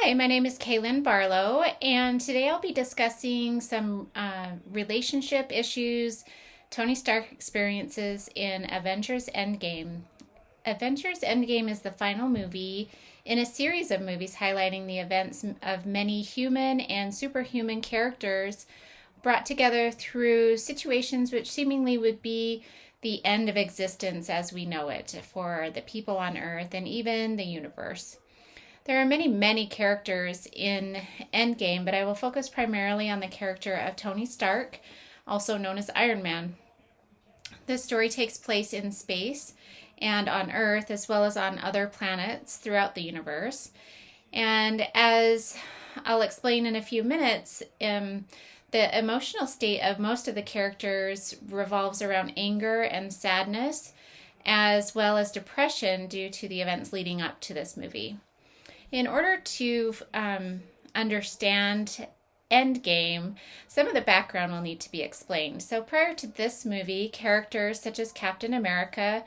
Hi, my name is Kaylin Barlow, and today I'll be discussing some relationship issues Tony Stark experiences in Avengers Endgame. Avengers Endgame is the final movie in a series of movies highlighting the events of many human and superhuman characters brought together through situations which seemingly would be the end of existence as we know it for the people on Earth and even the universe. There are many characters in Endgame, but I will focus primarily on the character of Tony Stark, also known as Iron Man. This story takes place in space and on Earth, as well as on other planets throughout the universe. And as I'll explain in a few minutes, the emotional state of most of the characters revolves around anger and sadness, as well as depression due to the events leading up to this movie. In order to understand Endgame, some of the background will need to be explained. So prior to this movie, characters such as Captain America,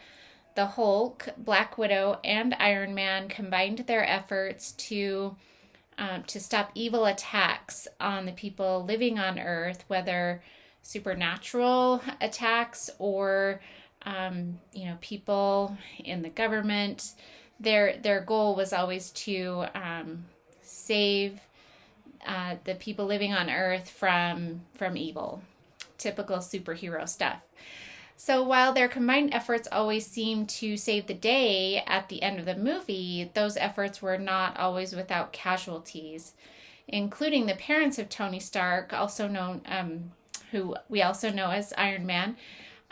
the Hulk, Black Widow, and Iron Man combined their efforts to stop evil attacks on the people living on Earth, whether supernatural attacks or people in the government. Their goal was always to save the people living on Earth from evil, typical superhero stuff. So while their combined efforts always seemed to save the day at the end of the movie, those efforts were not always without casualties, including the parents of Tony Stark, also known, who we also know as Iron Man,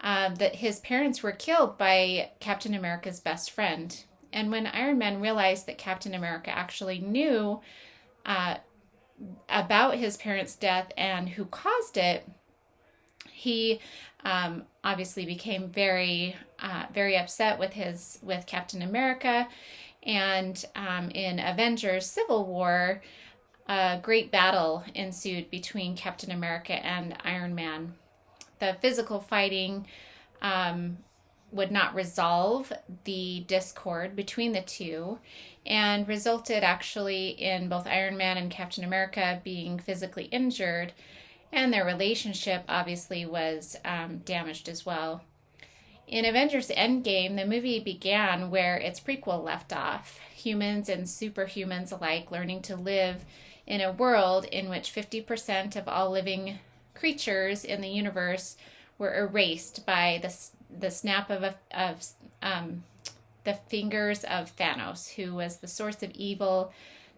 that his parents were killed by Captain America's best friend. And when Iron Man realized that Captain America actually knew about his parents' death and who caused it, he obviously became very upset with Captain America. And in Avengers Civil War, a great battle ensued between Captain America and Iron Man. The physical fighting would not resolve the discord between the two and resulted actually in both Iron Man and Captain America being physically injured, and their relationship obviously was damaged as well. In Avengers Endgame, the movie began where its prequel left off, humans and superhumans alike learning to live in a world in which 50% of all living creatures in the universe were erased by the snap of the fingers of Thanos, who was the source of evil,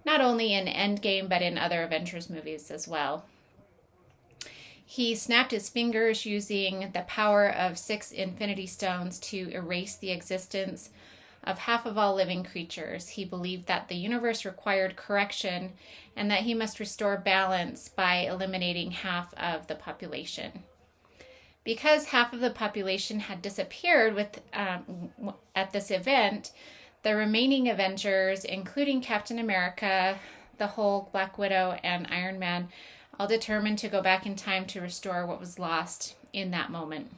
not only in Endgame, but in other Avengers movies as well. He snapped his fingers using the power of 6 Infinity Stones to erase the existence of half of all living creatures. He believed that the universe required correction and that he must restore balance by eliminating half of the population. Because half of the population had disappeared at this event, the remaining Avengers, including Captain America, the Hulk, Black Widow, and Iron Man, all determined to go back in time to restore what was lost in that moment.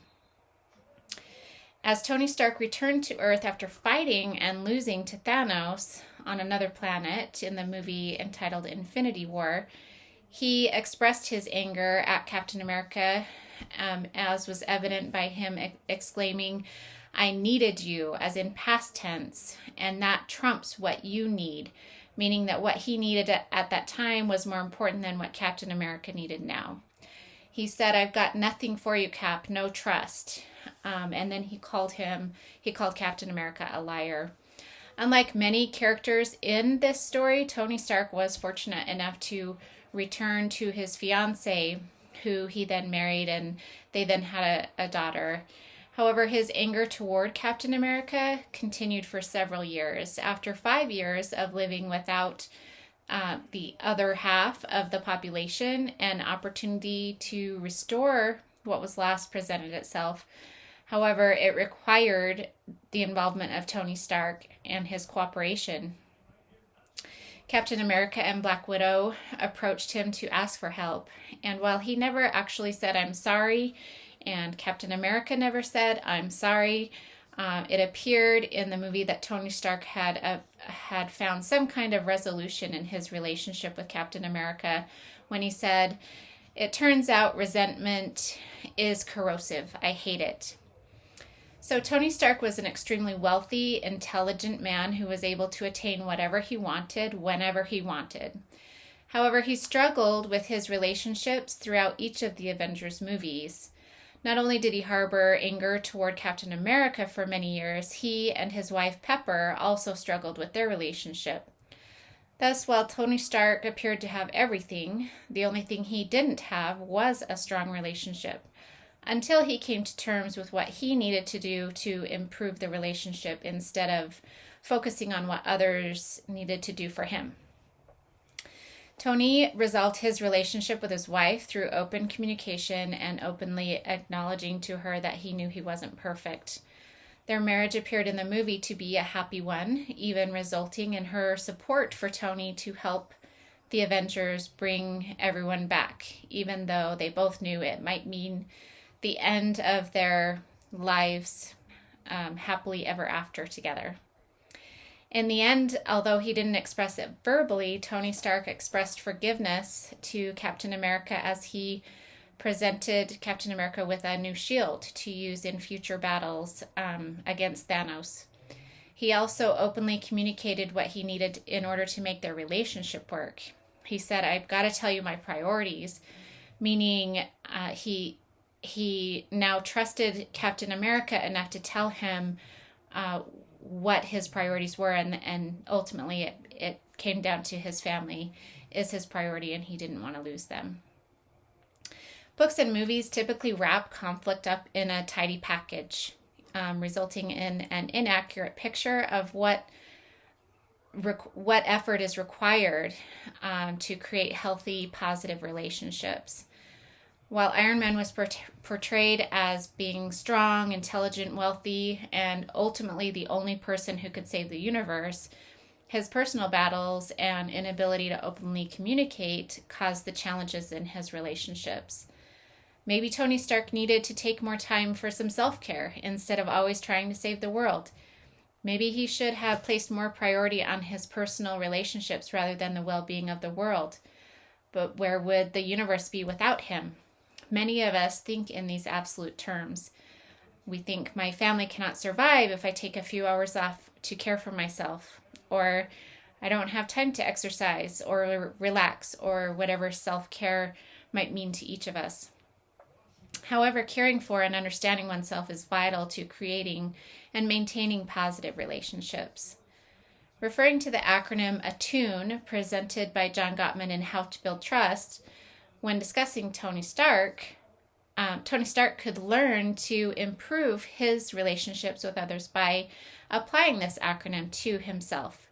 As Tony Stark returned to Earth after fighting and losing to Thanos on another planet in the movie entitled Infinity War, he expressed his anger at Captain America, as was evident by him exclaiming, "I needed you," as in past tense, and that trumps what you need, meaning that what he needed at that time was more important than what Captain America needed now. He said, "I've got nothing for you, Cap, no trust." And then he called Captain America a liar. Unlike many characters in this story, Tony Stark was fortunate enough to return to his fiancée, who he then married, and they then had a daughter. However, his anger toward Captain America continued for several years. After 5 years of living without the other half of the population, an opportunity to restore what was lost presented itself. However, it required the involvement of Tony Stark and his cooperation. Captain America and Black Widow approached him to ask for help, and while he never actually said, "I'm sorry," and Captain America never said, "I'm sorry," it appeared in the movie that Tony Stark had had found some kind of resolution in his relationship with Captain America when he said, "It turns out resentment is corrosive. I hate it." So Tony Stark was an extremely wealthy, intelligent man who was able to attain whatever he wanted, whenever he wanted. However, he struggled with his relationships throughout each of the Avengers movies. Not only did he harbor anger toward Captain America for many years, he and his wife Pepper also struggled with their relationship. Thus, while Tony Stark appeared to have everything, the only thing he didn't have was a strong relationship, until he came to terms with what he needed to do to improve the relationship instead of focusing on what others needed to do for him. Tony resolved his relationship with his wife through open communication and openly acknowledging to her that he knew he wasn't perfect. Their marriage appeared in the movie to be a happy one, even resulting in her support for Tony to help the Avengers bring everyone back, even though they both knew it might mean the end of their lives happily ever after together. In the end, although he didn't express it verbally, Tony Stark expressed forgiveness to Captain America as he presented Captain America with a new shield to use in future battles against Thanos. He also openly communicated what he needed in order to make their relationship work. He said, "I've got to tell you my priorities," meaning he now trusted Captain America enough to tell him what his priorities were, and ultimately it came down to his family is his priority, and he didn't want to lose them. Books and movies typically wrap conflict up in a tidy package, resulting in an inaccurate picture of what effort is required to create healthy, positive relationships. While Iron Man was portrayed as being strong, intelligent, wealthy, and ultimately the only person who could save the universe, his personal battles and inability to openly communicate caused the challenges in his relationships. Maybe Tony Stark needed to take more time for some self-care instead of always trying to save the world. Maybe he should have placed more priority on his personal relationships rather than the well-being of the world. But where would the universe be without him? Many of us think in these absolute terms. We think my family cannot survive if I take a few hours off to care for myself, or I don't have time to exercise or relax, or whatever self-care might mean to each of us. However, caring for and understanding oneself is vital to creating and maintaining positive relationships. Referring to the acronym ATTUNE presented by John Gottman in How to Build Trust, when discussing Tony Stark could learn to improve his relationships with others by applying this acronym to himself,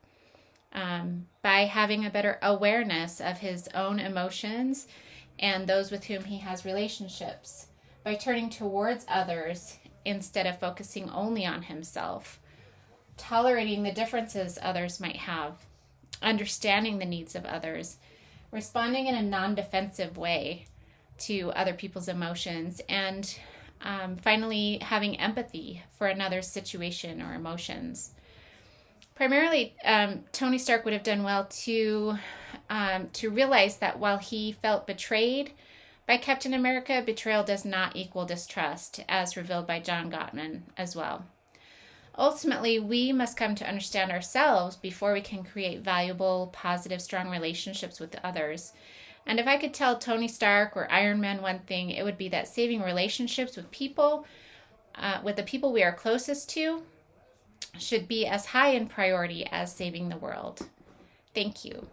by having a better awareness of his own emotions and those with whom he has relationships, by turning towards others instead of focusing only on himself, tolerating the differences others might have, understanding the needs of others, responding in a non-defensive way to other people's emotions, and finally having empathy for another's situation or emotions. Primarily, Tony Stark would have done well to realize that while he felt betrayed by Captain America, betrayal does not equal distrust, as revealed by John Gottman as well. Ultimately, we must come to understand ourselves before we can create valuable, positive, strong relationships with others. And if I could tell Tony Stark or Iron Man one thing, it would be that saving relationships with people, with the people we are closest to, should be as high in priority as saving the world. Thank you.